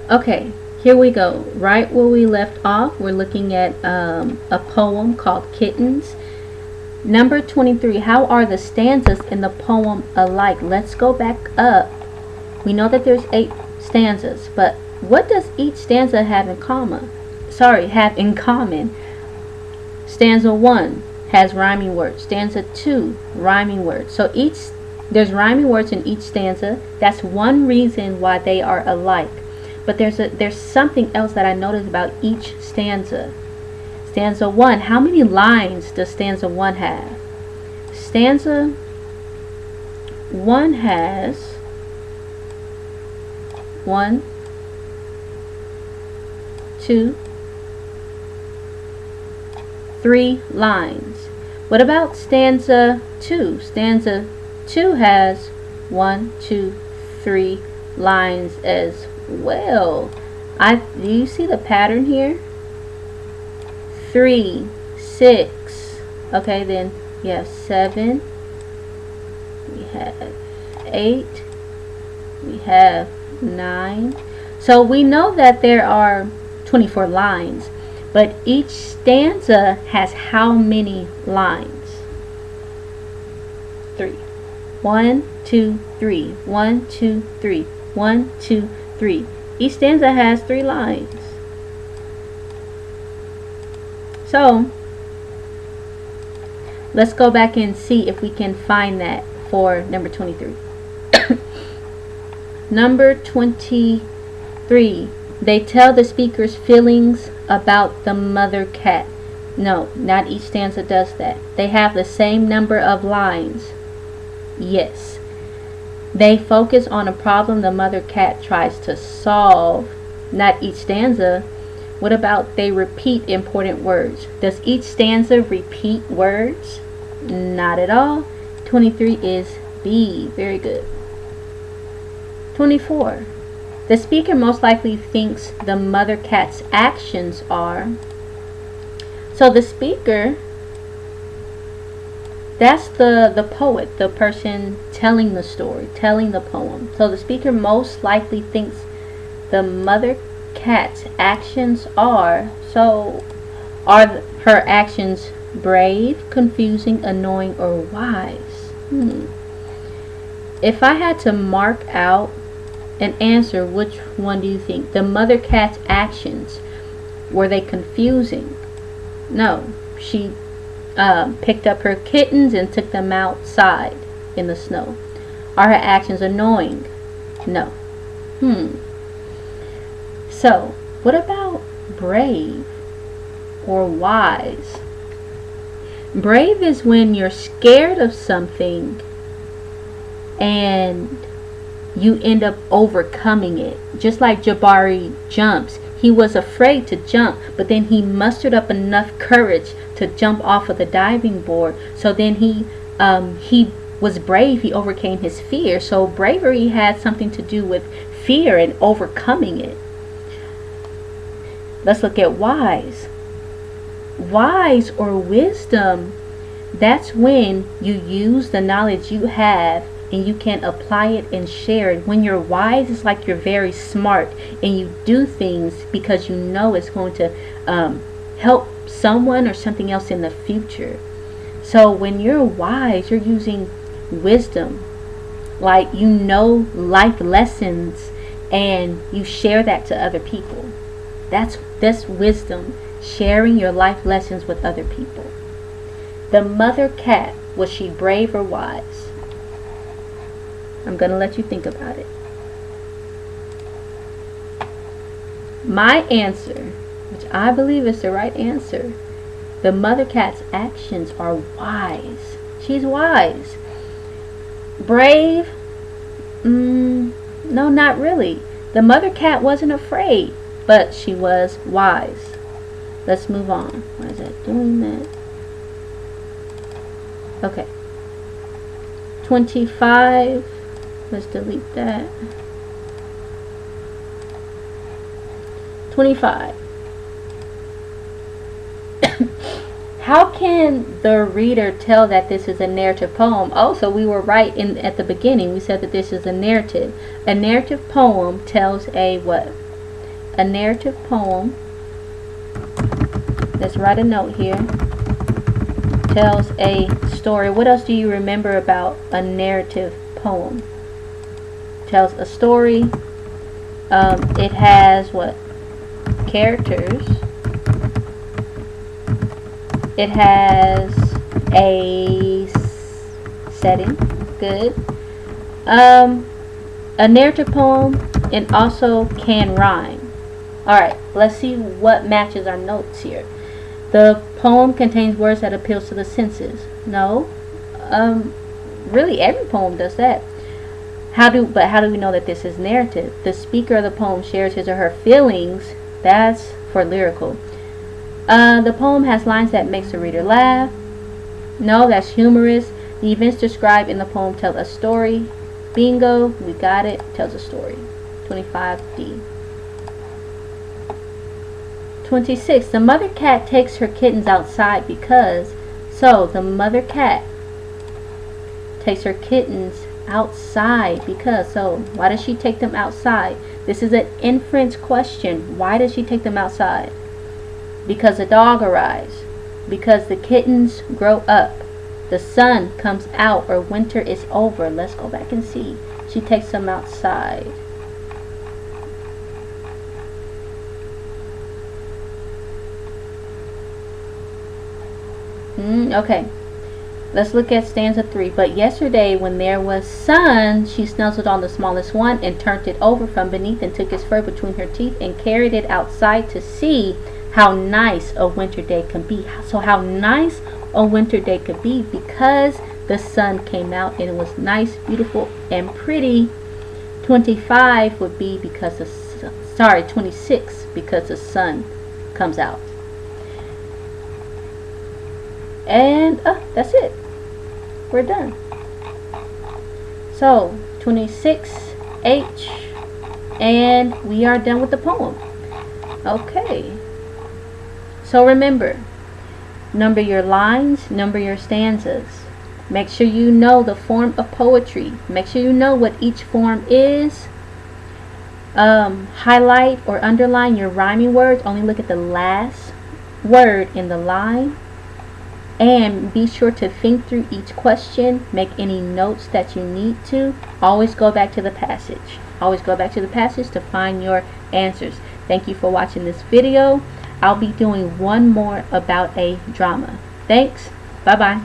Okay, here we go. Right where we left off, we're looking at a poem called Kittens. Number 23, how are the stanzas in the poem alike? Let's go back up. We know that there's 8 stanzas, but what does each stanza have in common? Have in common. Stanza 1 has rhyming words. Stanza 2, rhyming words. So there's rhyming words in each stanza. That's one reason why they are alike. But there's something else that I noticed about each stanza. Stanza 1, how many lines does stanza 1 have? Stanza 1 has 1, 2, 3 lines. What about stanza 2? Stanza 2 has 1, 2, 3 lines as well. Do you see the pattern here? 3, 6. Okay, then you have 7. We have 8. We have 9. So we know that there are 24 lines, but each stanza has how many lines? 3. 1, 2, 3. 1, 2, 3. 1, 2, 3. Each stanza has 3 lines. So let's go back and see if we can find that for number 23. Number 23. They tell the speaker's feelings about the mother cat. No, not each stanza does that. They have the same number of lines. Yes. They focus on a problem the mother cat tries to solve. Not each stanza. What about they repeat important words? Does each stanza repeat words? Not at all. 23 is B. Very good. 24. The speaker most likely thinks the mother cat's actions are. So the speaker, that's the poet, the person telling the story, telling the poem. So the speaker most likely thinks the mother cat's actions are. So are her actions brave, confusing, annoying, or wise? If I had to mark out an answer, which one do you think? The mother cat's actions, were they confusing? No. She picked up her kittens and took them outside in the snow. Are her actions annoying? No. So, what about brave or wise? Brave is when you're scared of something and you end up overcoming it. Just like Jabari jumps. He was afraid to jump, but then he mustered up enough courage to jump off of the diving board. So then he was brave. He overcame his fear. So bravery had something to do with fear and overcoming it. Let's look at wise. Wise or wisdom, that's when you use the knowledge you have and you can apply it and share it. When you're wise, it's like you're very smart and you do things because you know it's going to help someone or something else in the future. So when you're wise, you're using wisdom, like you know life lessons and you share that to other people. That's wisdom, sharing your life lessons with other people. The mother cat, was she brave or wise? I'm going to let you think about it. My answer, which I believe is the right answer, the mother cat's actions are wise. She's wise. Brave? No, not really. The mother cat wasn't afraid, but she was wise. Let's move on. Why is that doing that? Okay. 25. Let's delete that. 25. How can the reader tell that this is a narrative poem? Oh, so we were right at the beginning. We said that this is a narrative. A narrative poem tells a what? A narrative poem, let's write a note here, tells a story. What else do you remember about a narrative poem? Tells a story. It has what? Characters. It has a setting. Good. A narrative poem, and also can rhyme. Alright, let's see what matches our notes here. The poem contains words that appeals to the senses. No. Really every poem does that. But how do we know that this is narrative? The speaker of the poem shares his or her feelings. That's for lyrical. The poem has lines that makes the reader laugh. No, that's humorous. The events described in the poem tell a story. Bingo, we got it. Tells a story. 25D. 26. The mother cat takes her kittens outside because. So the mother cat takes her kittens outside because. So why does she take them outside? This is an inference question. Why does she take them outside? Because the dog arrives. Because the kittens grow up. The sun comes out, or winter is over. Let's go back and see. She takes them outside. Okay. Let's look at stanza 3. But yesterday when there was sun, she snuggled on the smallest one and turned it over from beneath and took its fur between her teeth and carried it outside to see how nice a winter day can be. So how nice a winter day could be because the sun came out and it was nice, beautiful, and pretty. 25 would be because the 26 because the sun comes out. And that's it. We're done. So 26H, and we are done with the poem. Okay. So remember, number your lines, number your stanzas. Make sure you know the form of poetry. Make sure you know what each form is. Highlight or underline your rhyming words. Only look at the last word in the line. And be sure to think through each question. Make any notes that you need to. Always go back to the passage. Always go back to the passage to find your answers. Thank you for watching this video. I'll be doing one more about a drama. Thanks. Bye-bye.